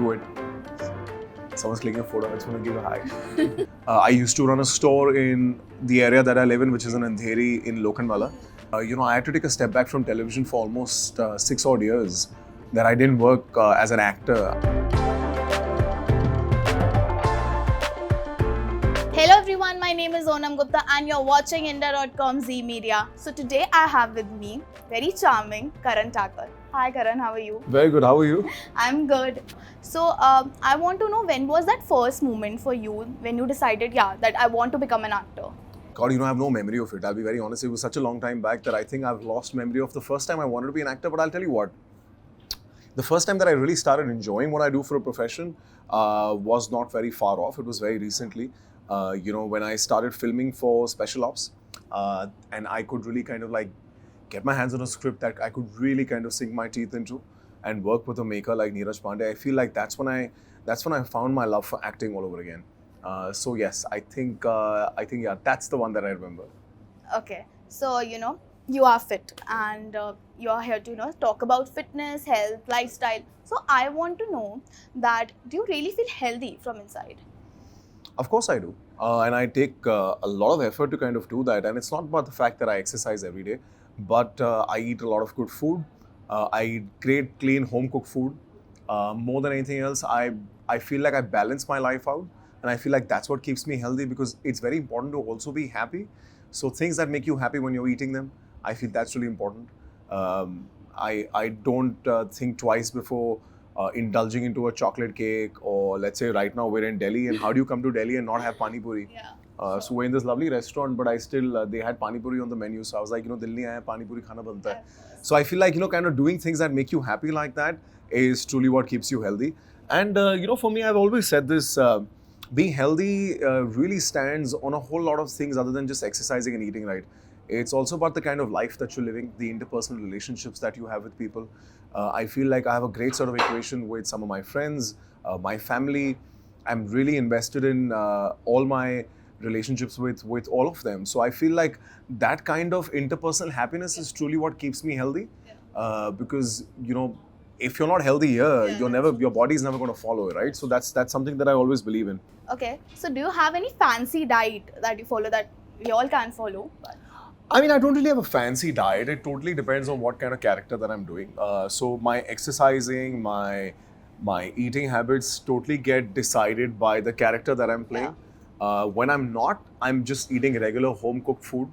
do it. Someone's clicking a photo, I just want to give a hi. I used to run a store in the area that I live in, which is in Andheri in Lokhandwala. I had to take a step back from television for almost 6 odd years that I didn't work as an actor. Hello everyone, my name is Onam Gupta and you're watching India.com Z Media. So today I have with me very charming Karan Tacker. Hi Karan, how are you? Very good, how are you? I'm good. So I want to know, when was that first moment for you when you decided, that I want to become an actor? God, I have no memory of it. I'll be very honest. It was such a long time back that I think I've lost memory of the first time I wanted to be an actor. But I'll tell you what, the first time that I really started enjoying what I do for a profession was not very far off. It was very recently. When I started filming for Special Ops, and I could really kind of like get my hands on a script that I could really kind of sink my teeth into and work with a maker like Neeraj Pandey. I feel like that's when I found my love for acting all over again. So yes, I think that's the one that I remember. Okay, so you are fit and you are here to talk about fitness, health, lifestyle. So I want to know that, do you really feel healthy from inside? Of course I do. And I take a lot of effort to kind of do that. And it's not about the fact that I exercise every day, but I eat a lot of good food. I eat great, clean, home-cooked food. More than anything else, I feel like I balance my life out. And I feel like that's what keeps me healthy, because it's very important to also be happy. So things that make you happy when you're eating them, I feel that's really important. I don't think twice before indulging into a chocolate cake, or let's say right now we're in Delhi, and how do you come to Delhi and not have pani puri? Yeah. So we're in this lovely restaurant, but I still they had pani puri on the menu, so I was like, Delhi nahi aaya, pani puri khana banta hai. So I feel like kind of doing things that make you happy like that is truly what keeps you healthy. And for me, I've always said this: being healthy really stands on a whole lot of things other than just exercising and eating right. It's also about the kind of life that you're living, the interpersonal relationships that you have with people. I feel like I have a great sort of equation with some of my friends, my family. I'm really invested in all my relationships with all of them. So I feel like that kind of interpersonal happiness is truly what keeps me healthy. Because, if you're not healthy here, your body's never going to follow, right? So that's something that I always believe in. Okay, so do you have any fancy diet that you follow that we all can follow? I mean, I don't really have a fancy diet. It totally depends on what kind of character that I'm doing. So my exercising, my eating habits totally get decided by the character that I'm playing. When I'm not, I'm just eating regular home cooked food.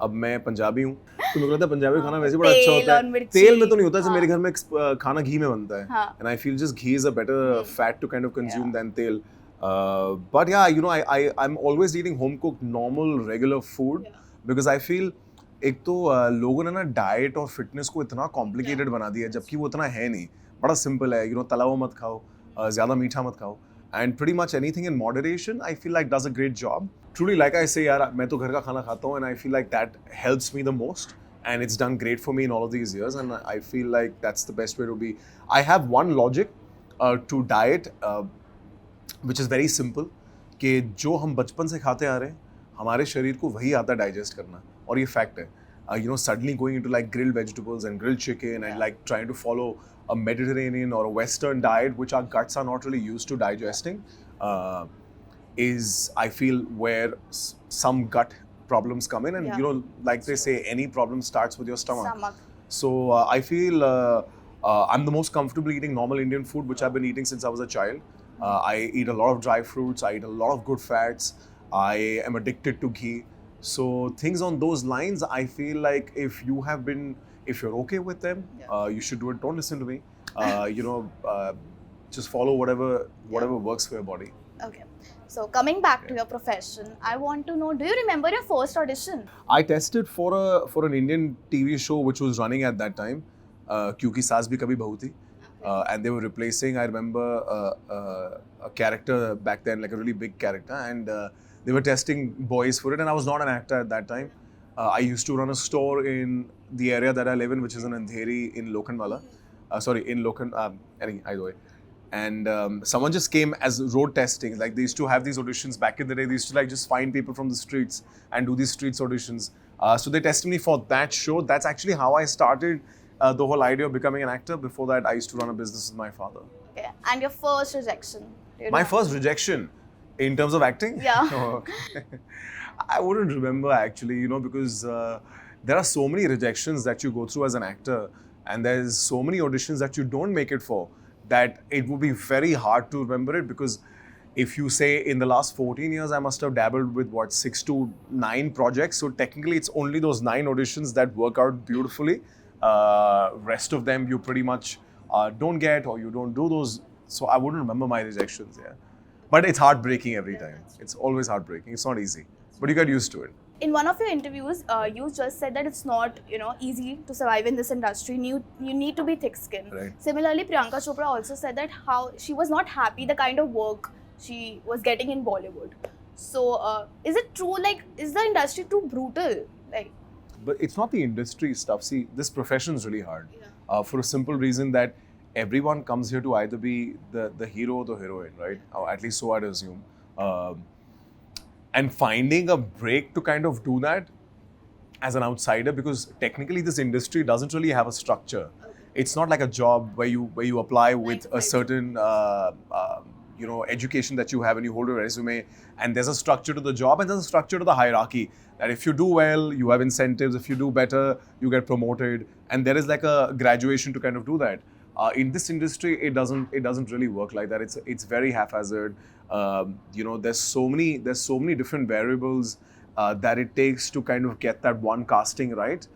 अब मैं पंजाबी हूँ, तो मुझे लगता है पंजाबी खाना वैसे बड़ा अच्छा होता है. तेल में तो नहीं होता, जैसे मेरे घर में खाना घी में बनता है. And I feel just ghee is a better fat to kind of consume than tel. But yeah, I'm always eating home cooked, normal, regular food. Because I feel एक तो लोगों ने ना डाइट और फिटनेस को इतना कॉम्प्लिकेटेड बना दिया है, जबकि वो इतना है नहीं. बड़ा सिंपल है, तला हुआ मत खाओ, ज़्यादा मीठा मत खाओ. And pretty much anything in moderation, I feel like does a great job. Truly, like I say, यार, मैं तो घर का खाना खाता हूँ, and I feel like that helps me the most. And it's done great for me in all of these years, and I feel like that's the best way to be. I have one logic to diet, which is very simple, कि जो हम बचपन से खाते आ रहे हैं, हमारे शरीर को वही आता है डाइजेस्ट करना, और ये फैक्ट है. Suddenly going into like grilled vegetables and grilled chicken and like trying to follow a Mediterranean or a Western diet, which our guts are not really used to digesting, is, I feel, where some gut problems come in. And like they say, any problem starts with your stomach. So I feel I'm the most comfortable eating normal Indian food, which I've been eating since I was a child. I eat a lot of dry fruits, I eat a lot of good fats, I am addicted to ghee. So things on those lines, I feel like if you're okay with them, you should do it. Don't listen to me. Just follow whatever works for your body. Okay. So coming back to your profession, I want to know, do you remember your first audition? I tested for an Indian TV show which was running at that time, Kyunki Saas Bhi Kabhi Bahu Thi. And they were replacing, I remember, a character back then, like a really big character, and they were testing boys for it, and I was not an actor at that time. I used to run a store in the area that I live in, which is in Andheri in Lokhandwala. Either way. And someone just came as road testing. Like, they used to have these auditions back in the day. They used to like just find people from the streets and do these streets auditions. So they tested me for that show. That's actually how I started the whole idea of becoming an actor. Before that, I used to run a business with my father. Okay. And your first rejection? Do you My know? first rejection in terms of acting? Yeah. Oh, okay. I wouldn't remember actually, because there are so many rejections that you go through as an actor, and there's so many auditions that you don't make it for, that it would be very hard to remember it. Because if you say in the last 14 years, I must have dabbled with 6 to 9 projects. So technically, it's only those 9 auditions that work out beautifully. Rest of them you pretty much don't get, or you don't do those. So I wouldn't remember my rejections. Yeah, but it's heartbreaking every time. It's always heartbreaking. It's not easy, but you get used to it. In one of your interviews, you just said that it's not, easy to survive in this industry. You need to be thick-skinned. Right. Similarly, Priyanka Chopra also said that how she was not happy the kind of work she was getting in Bollywood. So, is it true? Like, is the industry too brutal? Like, But it's not the industry stuff. See, this profession is really hard. Yeah. For a simple reason that everyone comes here to either be the hero or the heroine, right? Or at least so I'd assume. And finding a break to kind of do that as an outsider, because technically this industry doesn't really have a structure. It's not like a job where you apply with a certain education that you have, and you hold a resume, and there's a structure to the job, and there's a structure to the hierarchy, that if you do well, you have incentives. If you do better, you get promoted, and there is like a graduation to kind of do that. In this industry, it doesn't really work like that. It's very haphazard. There's so many different variables that it takes to kind of get that one casting right.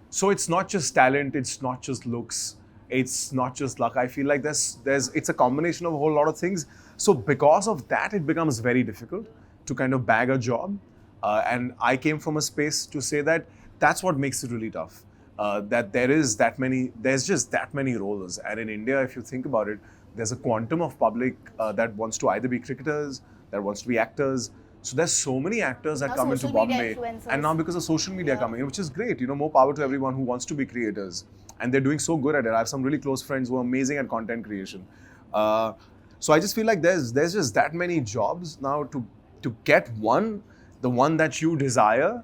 So it's not just talent, it's not just looks, it's not just luck. I feel like it's a combination of a whole lot of things. So because of that, it becomes very difficult to kind of bag a job. And I came from a space to say that that's what makes it really tough. That there's just that many roles. And in India, if you think about it, there's a quantum of public that wants to either be cricketers, that wants to be actors. So there's so many actors that Now come into social media Bombay, influencers. and now because of social media coming in, which is great. More power to everyone who wants to be creators, and they're doing so good at it. I have some really close friends who are amazing at content creation. So I just feel like there's just that many jobs now to get the one that you desire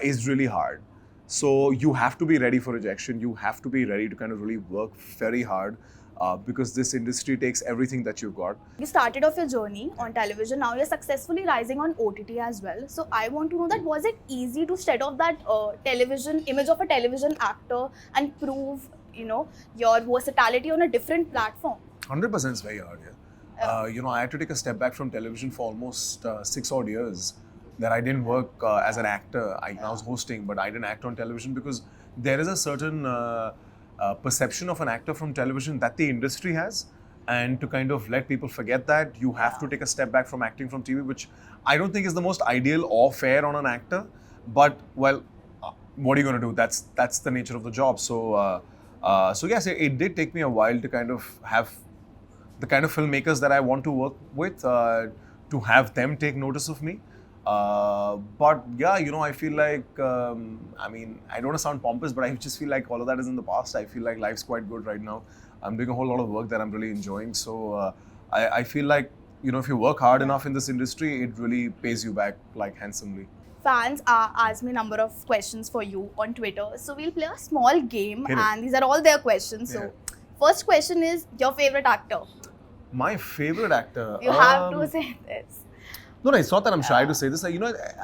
is really hard. So you have to be ready for rejection. You have to be ready to kind of really work very hard. Because this industry takes everything that you've got. you started off your journey on television. Now you're successfully rising on OTT as well. So I want to know that, was it easy to shed off that television image of a television actor and prove, your versatility on a different platform? 100% is very hard, yeah. I had to take a step back from television for almost 6 odd years. That I didn't work as an actor. I was hosting, but I didn't act on television because there is a certain perception of an actor from television that the industry has, and to kind of let people forget that, you have to take a step back from acting from TV, which I don't think is the most ideal or fair on an actor. But well, what are you going to do? That's the nature of the job. So yes, it did take me a while to kind of have the kind of filmmakers that I want to work with, to have them take notice of me. But yeah, I feel like, I don't want to sound pompous, but I just feel like all of that is in the past. I feel like life's quite good right now. I'm doing a whole lot of work that I'm really enjoying. So I feel like, if you work hard enough in this industry, it really pays you back like handsomely. Fans ask me a number of questions for you on Twitter. So we'll play a small game, Hit it. and these are all their questions. So first question is, your favorite actor? My favorite actor? You have to say this. No, it's not that I'm shy to say this.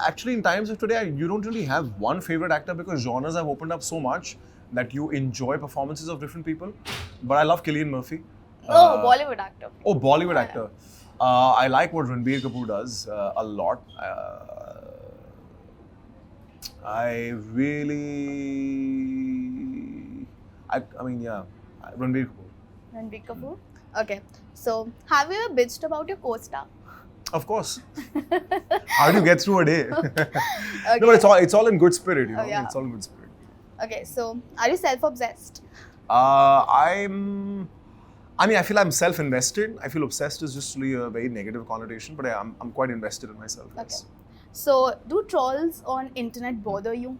Actually, in times of today, you don't really have one favorite actor, because genres have opened up so much that you enjoy performances of different people. But I love Cillian Murphy. Bollywood actor. Oh, Bollywood actor. I like what Ranbir Kapoor does a lot. Ranbir Kapoor. Ranbir Kapoor. Okay. So, have you ever bitched about your co-star? Of course. How do you get through a day? Okay. No, it's all in good spirit, Oh, yeah. It's all in good spirit. Okay. So, are you self-obsessed? I feel I'm self-invested. I feel obsessed is just really a very negative connotation, but I'm quite invested in myself. Yes. Okay. So, do trolls on internet bother you?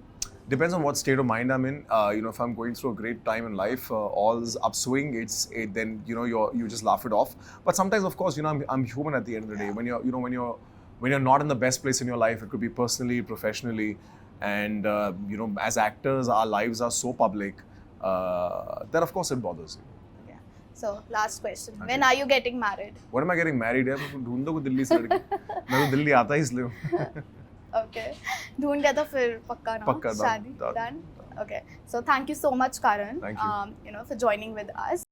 Depends on what state of mind I'm in. If I'm going through a great time in life, all's upswing. Then you just laugh it off. But sometimes, of course, I'm human at the end of the day. When you're not in the best place in your life, it could be personally, professionally, and as actors, our lives are so public that of course it bothers you. Yeah. So last question. When are you getting married? When am I getting married? यार मैं ढूंढ दो कोई दिल्ली से लड़की. मैं तो दिल्ली आता ही इसलिए हूँ. Okay. ढूंढ लिया तो फिर पक्का ना पक्का शादी. Done. Okay. So thank you so much, Karan. Thank you. For joining with us.